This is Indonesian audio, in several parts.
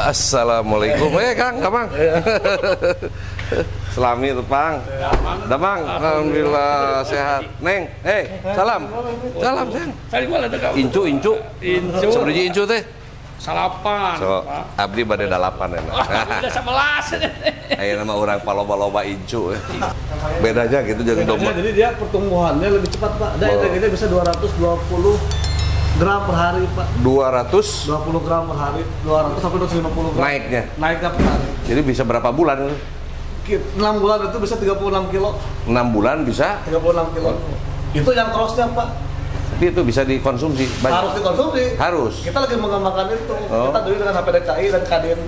Assalamualaikum. Kang, Bang. Selami tuh, Pang. Damang, alhamdulillah sehat. Neng, salam. Salam, Sen. Incu. Seberapa incu teh? Salapan. So, abdi bade dalapan enak. Udah 11. Aya nama orang paloba-loba incu. Bedanya gitu jadi domba. Jadi dia pertumbuhannya lebih cepat, Pak. Dia bisa 220 gram per hari, Pak. 220 gram per hari, 200 sampai 250 gram. Naiknya per hari. Jadi bisa berapa bulan? 6 bulan itu bisa 36 kilo. 6 bulan bisa 36 kilo. Itu yang crossnya, Pak. Tapi itu bisa dikonsumsi. Harus dikonsumsi. Harus. Kita lagi mengembangkan itu. Kita beli dengan HPDKI dan Kadin.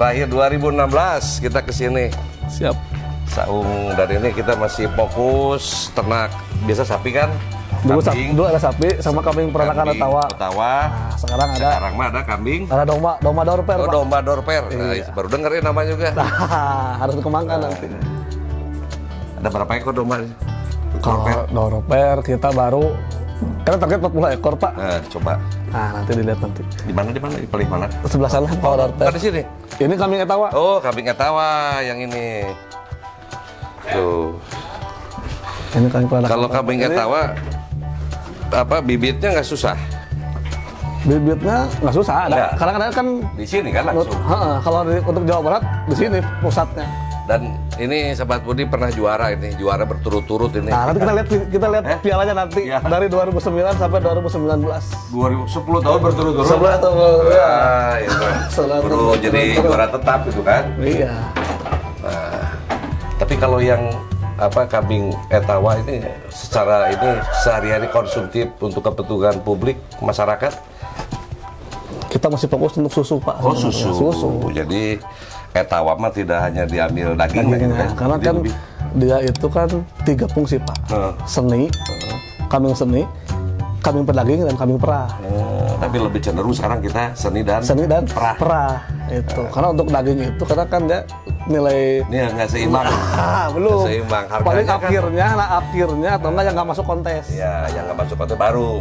Terakhir 2016 kita kesini. Siap. Saung dari ini kita masih fokus ternak. Biasa sapi kan? Dulu ada sapi sama kambing peranakan Etawa. Nah, sekarang mah ada kambing. Ada domba dorper. Oh, Pak. domba dorper. Nah, Iya. baru dengerin namanya juga. Harus dikembangkan nanti. Ada berapa ekor domba? Kalau dorper kita baru karena target 40 ekor, Pak. Nah, coba. Nah, nanti dilihat nanti. Di mana? Pilih mana? Sebelah sana kalau dorper. Di sini. Ini kambing Etawa. Oh, kambing Etawa yang ini. Tuh. Ini kambing peranakan. Kalau kambing Etawa bibitnya nggak susah. Bibitnya nggak susah, ada. Karena kan Di sini kan langsung. Kalau untuk Jawa Barat di sini pusatnya. Dan ini Sahabat Budi pernah juara berturut-turut ini. Nah, nanti kita lihat pialanya nanti Ya. dari 2009 sampai 2019. 2010 tahun berturut-turut. 11 tahun. Baru jadi juara tetap itu kan. Iya. Nah, tapi kalau yang kambing Etawa ini secara ini sehari-hari konsumtif untuk kebutuhan publik masyarakat. Kita masih fokus untuk susu, Pak. Oh, susu. Jadi Etawa mah tidak hanya diambil dagingnya, karena kan dia itu kan 3 fungsi, Pak. Seni, kambing seni, kambing pedaging dan kambing perah. Tapi lebih cenderung sekarang kita seni dan perah. Itu karena untuk daging itu karena kan dia nilai nggak seimbang. Belum. Nggak seimbang. Paling Harganya akhirnya atau enggak yang nggak masuk kontes. Ya, yang nggak masuk kontes baru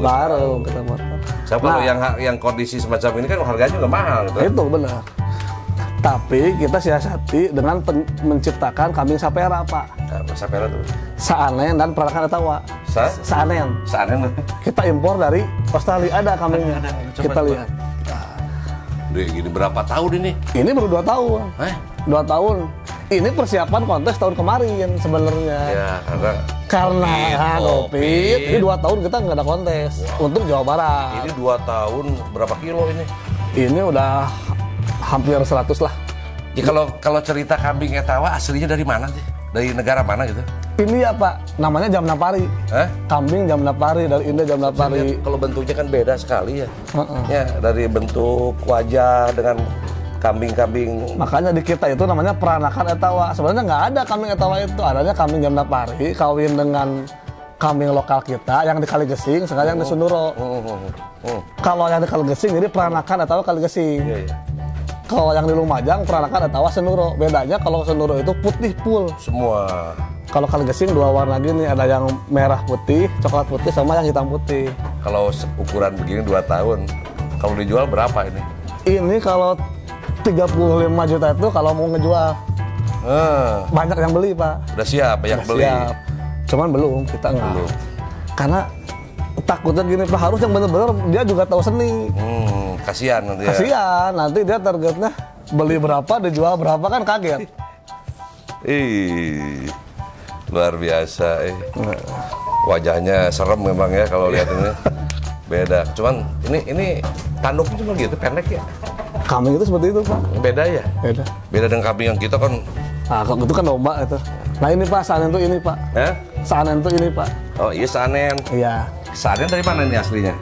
kita buat. Kalau yang kondisi semacam ini kan harganya juga mahal gitu. Itu benar. Tapi kita siasati dengan menciptakan kambing sapera, Pak. Sapera tuh? Saanen dan peranakan Etawa. Saanen. Kita impor dari Australia, ada kambingnya. Kita lihat. Duh, gini berapa tahun ini? Ini baru 2 tahun. 2 tahun. Ini persiapan kontes tahun kemarin sebenarnya. Ya, karena COVID. Ini 2 tahun kita nggak ada kontes untuk Jawa Barat. Ini 2 tahun berapa kilo ini? Ini udah hampir 100 lah. Ya, kalau cerita kambing Etawa aslinya dari mana sih? Dari negara mana gitu? Ini ya, Pak, namanya Jamnapari. Kambing Jamnapari dari India Jamnapari. Kalau bentuknya kan beda sekali ya. Ya, dari bentuk wajah dengan kambing-kambing. Makanya di kita itu namanya peranakan Etawa. Sebenarnya nggak ada kambing Etawa itu, adanya kambing Jamnapari kawin dengan kambing lokal kita yang di Kaligesing, sekarang yang di Sunduro. Kalau yang di Kaligesing jadi peranakan Etawa Kaligesing. Kalau yang di Lumajang peranakan Etawa Senduro. Bedanya kalau Senduro itu putih full semua. Kalau Kaligesing 2 warna gini, ada yang merah putih, coklat putih, sama yang hitam putih. Kalau ukuran begini 2 tahun, kalau dijual berapa ini? Ini kalau 35 juta itu kalau mau ngejual. Banyak yang beli, Pak. Udah siap yang beli. Siap. Cuman belum, kita enggak. Belum. Karena takutnya gini, Pak, harus yang bener-bener dia juga tahu seni. Kasihan nanti ya. Kasihan, nanti dia targetnya beli berapa, dijual berapa, kan kaget. Ih, luar biasa. Wajahnya serem memang ya kalau lihat ini. Beda. Cuman ini tanduknya cuma gitu, pendek ya. Kambing itu seperti itu, Pak. Beda ya? Beda. Beda dengan kambing yang kita kan. Nah, kalau itu kan domba itu. Nah ini, Pak, sanen itu ini, Pak. Sanen itu ini, Pak. Oh iya, sanen. Iya. Sanen dari mana ini aslinya?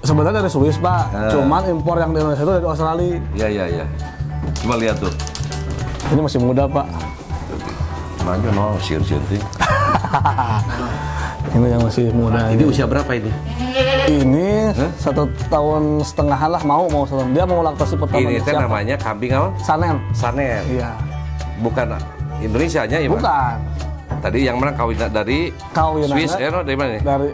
Sebenarnya dari Swiss, Pak. Cuman impor yang di Indonesia itu dari Australia. Iya. Coba lihat tuh. Ini masih muda, Pak. Maju no, sieun-sieun. Ini yang masih muda. Ini usia berapa ini? Ini 1,5 tahun lah, mau dia mau laktasi pertama. Ini teh namanya kambing apa? Sanen. Sanen. Iya. Bukan Indonesianya ya? Bukan. Tadi yang mana kawin dari Swiss, dari mana nih? Dari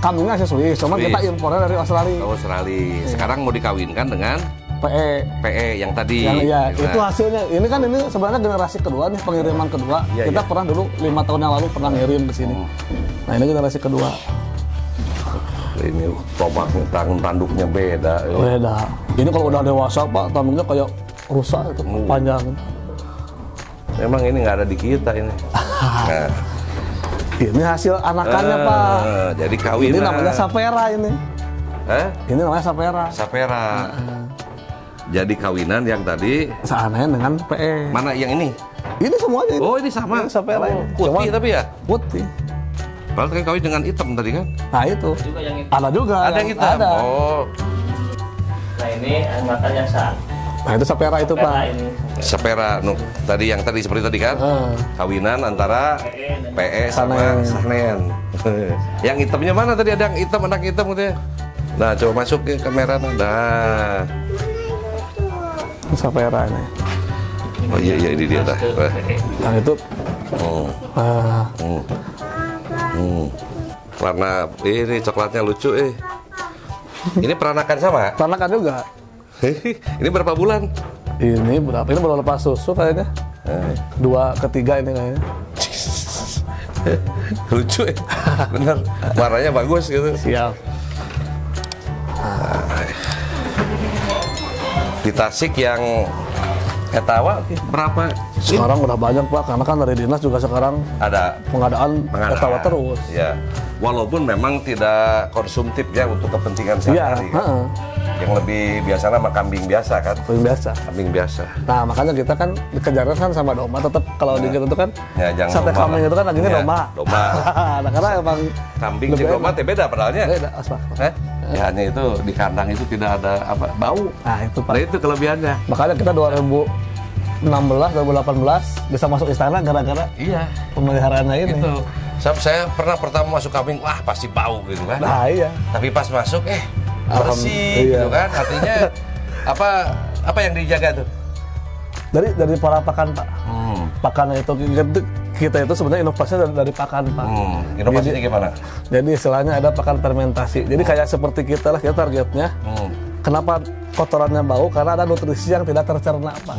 kambingnya asli Swiss, cuma kita impornya dari Australia. Australia. Sekarang mau dikawinkan dengan PE yang tadi. Yang iya, itu hasilnya. Ini kan ini sebenarnya generasi kedua nih, pengiriman kedua. Kita pernah dulu 5 tahun yang lalu pernah ngirim ke sini. Nah, ini generasi kedua. Ini tombaknya, tanduknya beda. Beda. Ini kalau udah dewasa, Pak, tanduknya kayak rusak itu, panjang. Memang ini nggak ada di kita ini. Nah. Ini hasil anakannya, Pak. Jadi kawinan. Ini namanya sapera ini. Ini namanya sapera. Sapera. Jadi kawinan yang tadi seaneh dengan PE. Mana yang ini? Ini semuanya. Oh, ini sama. Ini sapera. Putih tapi ya? Putih. Padahal kan kawin dengan hitam tadi kan? Nah itu. Ada juga. Ada yang hitam. Ada. Oh. Nah ini makanya sah. Nah itu sapera itu, Pak. Sapera, tadi yang tadi seperti tadi kan? Kawinan antara PE sama sanen. Yang hitamnya mana tadi? Ada yang hitam, anak hitam gitu ya? Nah, coba masuk ke kamera. Nah. Sapera ini. Oh iya ini dia dah. Nah itu. Warna ini coklatnya lucu Ini peranakan sama? Peranakan juga. Ini berapa bulan? Ini berapa? Ini baru lepas susu kayaknya. 2 ke 3 ini kayaknya. Lucu bener. Warnanya bagus gitu. Siap. Di Tasik yang etawa berapa? Sekarang udah banyak, Pak, karena kan dari dinas juga sekarang ada pengadaan etawa terus. Ya, walaupun memang tidak konsumtif ya untuk kepentingan sehari-hari. Iya. Yang lebih biasa sama kambing biasa kan? Kambing biasa. Kambing biasa. Nah makanya kita kan dikejarnya kan sama domba, tetap kalau di kita itu kan sate kambing itu kan lagi domba. Domba. Nah karena emang kambing di domba teh beda padahalnya. Beda, aspal. Ya hanya itu di kandang itu tidak ada bau. Nah itu, Pak. Nah itu kelebihannya. Makanya kita 2016, 2018 bisa masuk istana gara-gara pemeliharaannya ini. Itu. Saya pernah pertama masuk kambing, wah pasti bau gitu kan. Nah iya. Tapi pas masuk bersih gitu kan. Artinya apa yang dijaga tuh? Dari para pakan, Pak. Pakan itu kita itu sebenarnya inovasinya dari pakan, Pak. Inovasinya gimana? Jadi istilahnya ada pakan fermentasi. Jadi kayak seperti kita lah, kita targetnya. Kenapa kotorannya bau? Karena ada nutrisi yang tidak tercerna, Pak.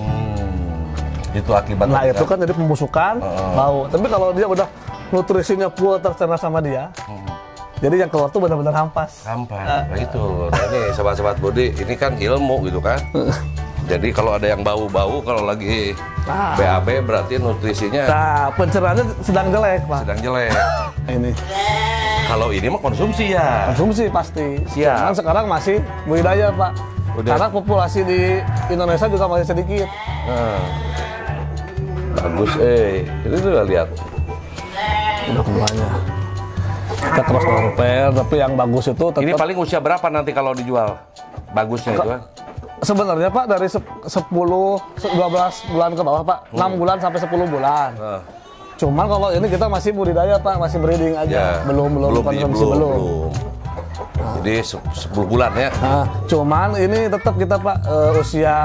Itu akibat. Nah itu kan jadi pembusukan, bau. Tapi kalau dia udah nutrisinya full tercerna sama dia, jadi yang keluar tuh benar-benar hampas. Nah itu. Nah, ini sobat-sobat Budi, ini kan ilmu gitu kan. Jadi kalau ada yang bau-bau, kalau lagi BAB berarti nutrisinya. Nah, pencernaannya sedang jelek, Pak. Sedang jelek. Ini. Kalau ini mah konsumsi ya. Konsumsi pasti. Siap. Cuman sekarang masih budidaya, Pak. Karena populasi di Indonesia juga masih sedikit. Bagus, ini juga lihat. Udah banyak. Kita cross pair, tapi yang bagus itu tetap. Ini paling usia berapa nanti kalau dijual? Bagusnya itu kan? Sebenarnya, Pak, dari 10, 12 bulan ke bawah, Pak. 6 bulan sampai 10 bulan. Cuman kalau ini kita masih budidaya, Pak, masih breeding aja. Belum konsumsi belum. Jadi 10 bulan ya. Nah, cuman ini tetap kita, Pak, usia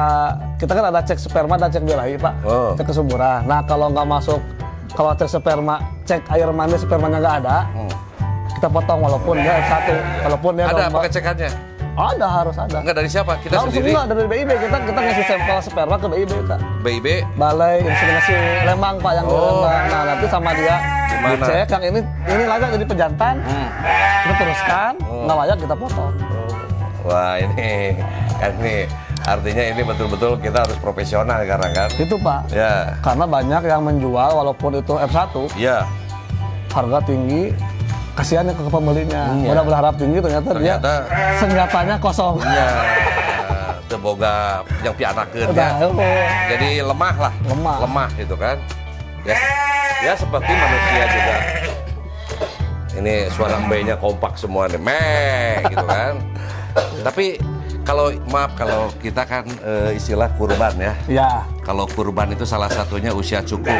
kita kan ada cek sperma dan cek birahi, Pak. Cek kesuburan. Nah, kalau nggak masuk, kalau cek sperma, cek air mani spermanya nggak ada, kita potong walaupun dia satu, walaupun dia ada apa kecekannya? Ada, harus ada. Enggak dari siapa? Kita Harus sendiri. enggak dari BIB, kita ngasih sampel sperma ke BIB, Kak. BIB. Balai Inseminasi Lembang, Pak, yang di Lembang. Nah, nanti sama dia Gimana? dicek yang ini layak jadi pejantan. Kita teruskan, nggak layak kita potong. Wah, ini kan nih artinya ini betul-betul kita harus profesional sekarang kan. Itu, Pak. Ya. Karena banyak yang menjual walaupun itu F1, Ya. harga tinggi, kasihannya ke pembelinya. Iya. Udah berharap tinggi ternyata dia senjatanya kosong. Iya. Teboga yang pianakeun Udah, ya. Jadi lemah lah. Lemah. Gitu kan. Ya seperti manusia juga. Ini suara B-nya kompak semua nih. Meh gitu kan. Tapi kalau kita kan istilah kurban ya. Ya. Kalau kurban itu salah satunya usia cukup.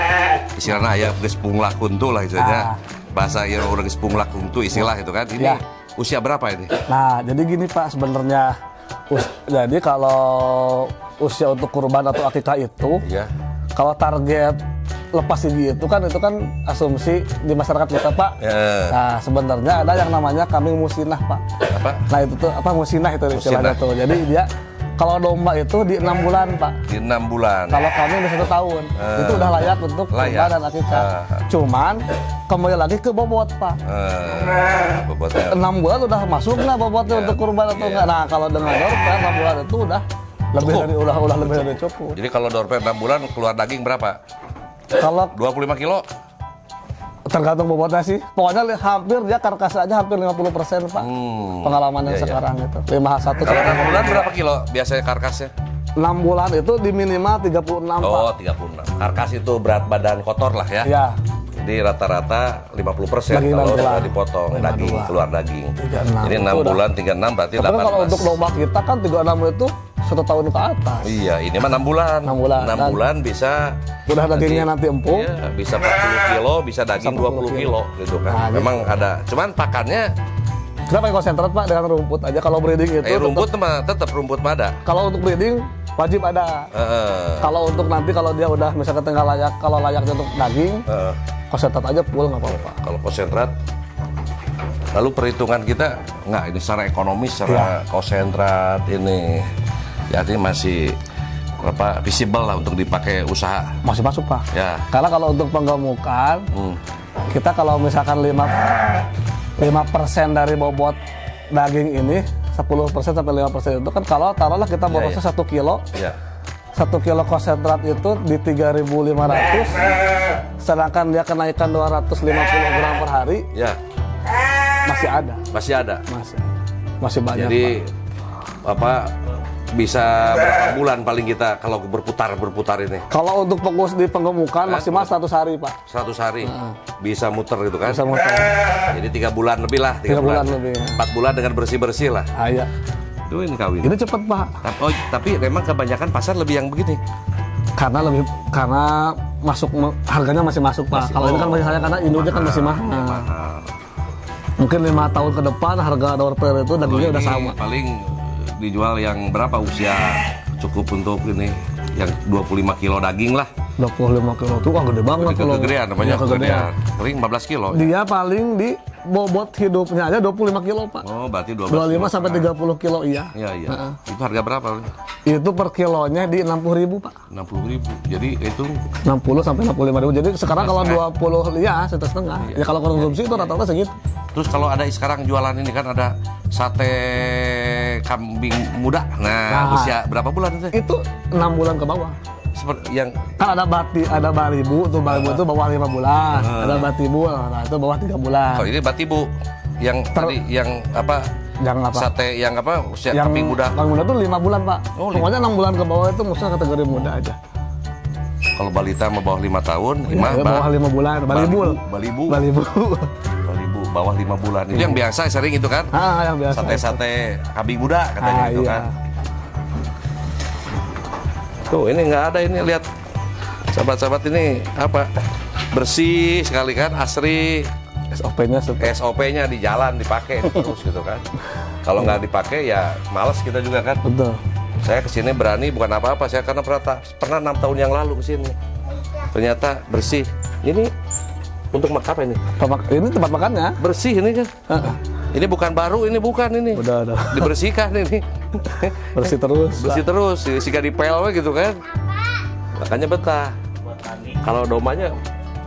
Istilahnya aya geus punglah kuntu lah istilahnya. Bahasa yang udah geus punglah kuntu istilah itu kan. Ini Ya. usia berapa ini? Nah, jadi gini Pak, sebenarnya jadi kalau usia untuk kurban atau akikah itu, Iya. kalau target lepas gigi itu kan asumsi di masyarakat kita, Pak. Ya. Nah, sebenarnya ada yang namanya kambing musinah, Pak. Apa? Nah, itu tuh apa musinah itu istilahnya Musinah. tuh. Jadi dia kalau domba itu di 6 bulan, Pak. Di 6 bulan. Kalau kambing di 1 tahun, itu udah layak untuk Layak. kurban dan akikah. Cuman kembali lagi ke bobot, Pak. Bobotnya. 6 bulan udah masuk nggak bobotnya Ya. untuk kurban atau Iya. enggak? Nah, kalau dengan dorper 6 bulan itu udah lebih Cukup. dari lebih dari cukup. Jadi kalau dorper 6 bulan keluar daging berapa? Kalau 25 kilo? tergantung bobotnya sih, pokoknya hampir dia karkas aja hampir 50%, Pak. Pengalaman yang Iya, iya. sekarang itu 51. Kalau 6 bulan berapa kilo biasanya karkasnya? 6 bulan itu di minimal 36, Oh, Pak. 36. Karkas itu berat badan kotor lah ya. Ya, Jadi rata-rata 50% Daging kalau dan tulang. sudah dipotong 52. daging, keluar daging. 36. Jadi 6 Itu udah. bulan 36 berarti tapi 18. kalau untuk domba kita kan 36 itu 1 tahun ke atas. Iya, ini mah 6 bulan. 6 bulan. 6 Dan bulan bisa udah dagingnya nanti empuk. Iya, bisa 40 kilo, bisa daging 20 kilo gitu kan. Nah, Memang ada. Cuman pakannya Kita pakai konsentrat, Pak, dengan rumput aja. Kalau breeding itu rumput mah tetap rumput mah ada. kalau untuk breeding wajib ada. Kalau untuk nanti kalau dia udah misalkan tengah layak, kalau layaknya untuk daging, konsentrat aja full nggak apa-apa. Kalau konsentrat, lalu perhitungan kita nggak ini secara ekonomis, secara konsentrat ini, jadi masih visible lah untuk dipakai usaha. Masih masuk, Pak. Ya. Karena kalau untuk penggemukan, kita kalau misalkan 5% dari bobot daging ini 10% sampai 5% itu kan kalau taruhlah kita borosnya 1 kilo. Ya. 1 kilo konsentrat itu di 3.500, sedangkan dia kenaikan 250 gram per hari, Ya, masih ada. masih ada. Masih banyak, Jadi Pak. bisa berapa bulan paling kita kalau berputar ini? Kalau untuk fokus di penggemukan maksimal 100 hari, Pak. 100 hari bisa muter gitu kan? Bisa muter. Jadi 3 bulan lebih lah, 3 bulan lebih. 4 bulan dengan bersih-bersih lah. Ah, iya. Itu ini kawin. Ini cepet, Pak. Tapi memang kebanyakan pasar lebih yang begini. Karena harganya masih masuk, Pak. Kalau ini kan masih sayang karena induknya kan masih mahal. Mahal. Mungkin 5 tahun ke depan harga dorper itu dagingnya udah Ini sama. paling dijual yang berapa usia cukup untuk ini yang 25 kilo daging lah. 25 kilo tuh gede banget kalau. Kegedean namanya, Iya, kegedean. Kering 15 kilo. Dia paling di bobot hidupnya aja 25 kilo, Pak. Oh, berarti 25 sampai 30 kilo, iya. Iya. Itu harga berapa? Itu per kilonya di 60.000, Pak. 60.000. Jadi itu 60 sampai 65.000. Jadi sekarang kalau 20 ya 1,5. Ya kalau konsumsi itu rata-rata segitu. terus kalau ada sekarang jualan ini kan ada sate kambing muda. Nah, usia berapa bulan itu? Itu 6 bulan ke bawah. Seperti yang Kan ada balibu tuh, balibu itu bawah 5 bulan. Ada batibu, nah itu bawah 3 bulan. kalau ini batibu yang tadi yang apa? Yang apa? Sate yang apa? Usia Yang kambing muda. Kambing muda tuh 5 bulan, Pak. Oh, Pokoknya 6 bulan ke bawah itu maksudnya kategori muda aja. Kalau balita mau bawah 5 tahun, Ya, bawah 5 bulan, balibul. Balibu. Balibu. Balibu bawah 5 bulan. Itu yang biasa sering itu kan? Yang biasa. Sate-sate kambing muda katanya itu iya. kan. Tuh, ini nggak ada ini, lihat. Sahabat-sahabat ini apa? Bersih sekali kan, asri. SOP-nya SOP-nya di jalan dipakai terus gitu kan. Kalau nggak dipakai ya males kita juga kan. betul. Saya kesini berani bukan apa-apa, saya karena pernah 6 tahun yang lalu kesini. Ternyata bersih. Ini untuk apa ini? Ini tempat makannya. Bersih ini kan. Ini bukan baru, ini bukan ini. Udah. Dibersihkan ini. Bersih terus. Bersih terus, jika dipel gitu kan. Makanya betah. Kalau domanya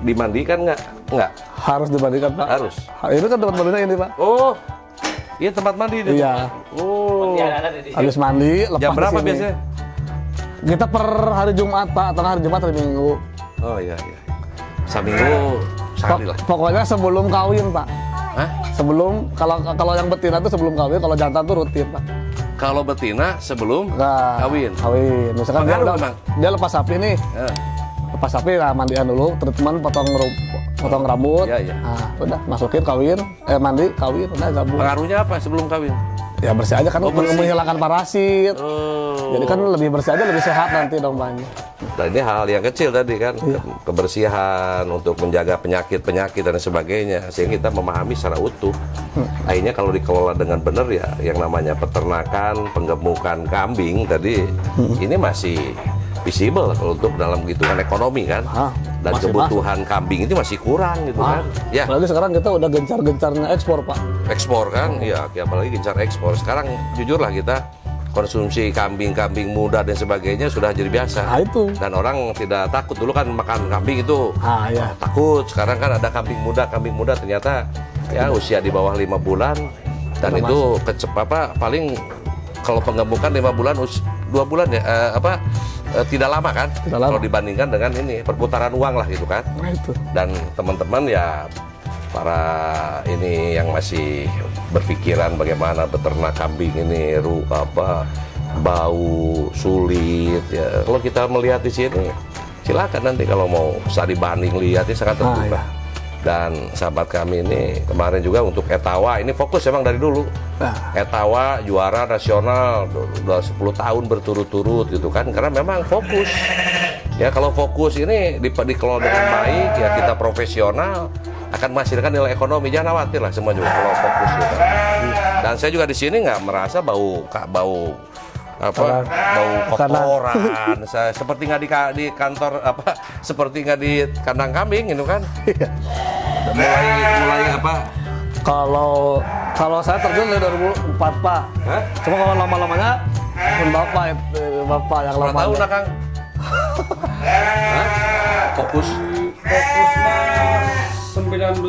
dimandikan nggak? Nggak. Harus dimandikan, Pak. Harus. Ini kan tempat mandinya ini, Pak. Oh, iya tempat mandi itu. Iya. Oh. Habis mandi, lepas Jam berapa di sini. biasanya? Kita per hari Jumat, Pak. Tengah hari Jumat, hari Minggu. Oh iya. Seminggu sekali lah. Pokoknya sebelum kawin, Pak. Hah? Sebelum, kalau yang betina itu sebelum kawin, kalau jantan itu rutin, Pak. Kalau betina sebelum Nah, kawin. Kawin. Misalkan Pengaruh, Bang. dia lepas sapi nih. Eh, Lepas sapi, nah mandian dulu, treatment potong rambut. Iya. Nah, udah masukin kawin, mandi, kawin, udah gabung. Pengaruhnya apa sebelum kawin? Ya bersih aja kan, bersih. menghilangkan parasit. Oh. Jadi kan lebih bersih aja, lebih sehat nanti dombanya. Dan ini hal yang kecil tadi kan, kebersihan untuk menjaga penyakit dan sebagainya, sehingga kita memahami secara utuh. Akhirnya kalau dikelola dengan benar ya, yang namanya peternakan, penggemukan kambing tadi, ini masih visible kalau untuk dalam hitungan ekonomi kan. Dan masih kebutuhan kambing itu masih kurang gitu kan. Ya, Apalagi sekarang kita udah gencar-gencarnya ekspor, Pak. ekspor kan, ya apalagi gencar ekspor. Sekarang jujurlah kita konsumsi kambing muda dan sebagainya sudah jadi biasa. Nah, itu. Dan orang tidak takut. Dulu kan makan kambing itu Ya. takut. Sekarang kan ada kambing muda ternyata ya usia di bawah 5 bulan dan itu paling kalau penggemukan 5 bulan 2 bulan ya tidak lama kan. Tidak lama. Kalau dibandingkan dengan ini perputaran uang lah gitu kan. Nah, itu. Dan teman-teman ya para ini yang masih berpikiran bagaimana beternak kambing ini bau sulit ya. Kalau kita melihat di sini silakan nanti kalau mau bisa dibanding lihatnya sangat terbuka. Ya. Dan sahabat kami ini kemarin juga untuk Etawa ini fokus emang dari dulu. Etawa juara nasional udah 10 tahun berturut-turut gitu kan, karena memang fokus. Ya kalau fokus ini dikelola dengan baik ya, kita profesional akan menghasilkan nilai ekonomi. Jangan khawatir lah semua juga kalau fokus gitu. Dan saya juga di sini nggak merasa bau kotoran. Saya seperti nggak di kantor seperti nggak di kandang kambing gitu kan. mulai apa? Kalau saya terjun dari 2004, Pak. Hah? Cuma kalau lama-lamanya bapak yang lama. Tahun lah Kang. Hah? Fokus. Fokus 19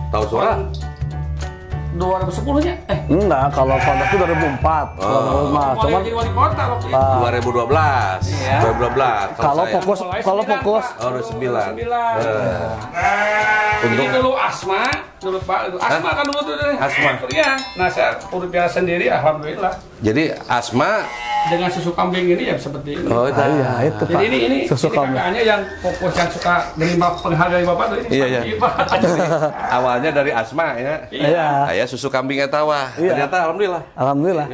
Tahun suara? 2010 nya. Enggak, kalau Fonda itu 2004. Cuman Jadi wali kota waktu itu. 2012. Iya. 2012. kalau saya. fokus, Mulai kalau 9, fokus, Pak. Oh, udah 9. 9. Jadi dulu asma, dulu Pak, itu asma kan dulu tuh. Asma. Iya. Nah, saya urut biasa sendiri, alhamdulillah. Jadi asma. Dengan susu kambing ini ya seperti ini. Oh, iya itu, Pak. Jadi ini Susu kambing. kakaknya yang fokus yang suka menerima penghargaan dari Bapak tuh ini. Iya. Pak. Awalnya dari asma ya. Iya. Saya susu kambing Etawa. Iya. Ternyata alhamdulillah. Alhamdulillah.